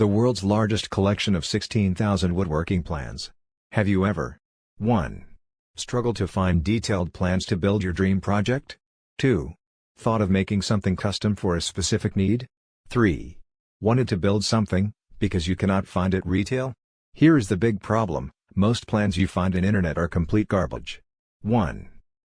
The world's largest collection of 16,000 woodworking plans. Have you ever 1. Struggled to find detailed plans to build your dream project? 2. Thought of making something custom for a specific need? 3. Wanted to build something, because you cannot find it retail? Here is the big problem: most plans you find on internet are complete garbage. 1.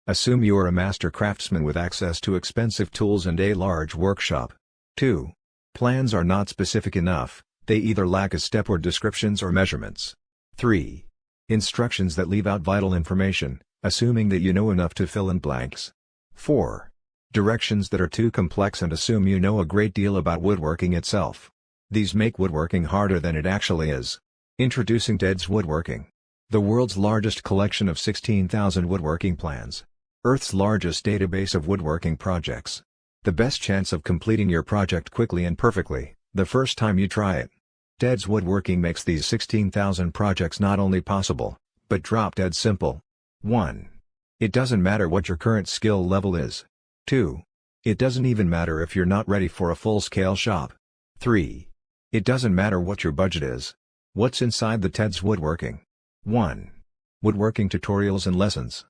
Assume you are a master craftsman with access to expensive tools and a large workshop. 2. Plans are not specific enough, they either lack a step or descriptions or measurements. 3. Instructions that leave out vital information, assuming that you know enough to fill in blanks. 4. Directions that are too complex and assume you know a great deal about woodworking itself. These make woodworking harder than it actually is. Introducing TED's Woodworking. The world's largest collection of 16,000 woodworking plans. Earth's largest database of woodworking projects. The best chance of completing your project quickly and perfectly, the first time you try it. TED's Woodworking makes these 16,000 projects not only possible, but drop-dead simple. 1. It doesn't matter what your current skill level is. 2. It doesn't even matter if you're not ready for a full-scale shop. 3. It doesn't matter what your budget is. What's inside the TED's Woodworking? 1. Woodworking tutorials and lessons.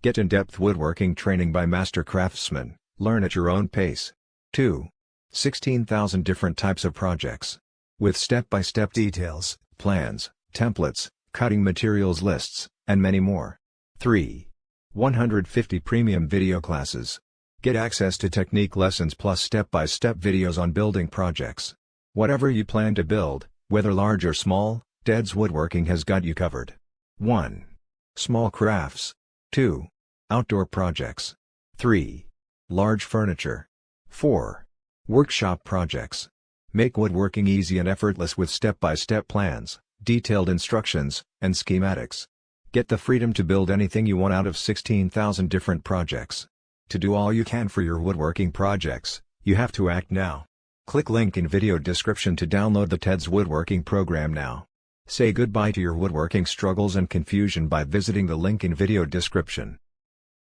Get in-depth woodworking training by master craftsmen, learn at your own pace. 2. 16,000 different types of projects. With step-by-step details, plans, templates, cutting materials lists, and many more. 3. 150 premium video classes. Get access to technique lessons plus step-by-step videos on building projects. Whatever you plan to build, whether large or small, TED's Woodworking has got you covered. 1. Small crafts. 2. Outdoor projects. 3. Large furniture. 4. Workshop projects. Make woodworking easy and effortless with step-by-step plans, detailed instructions, and schematics. Get the freedom to build anything you want out of 16,000 different projects. To do all you can for your woodworking projects, you have to act now. Click link in video description to download the TED's Woodworking program now. Say goodbye to your woodworking struggles and confusion by visiting the link in video description.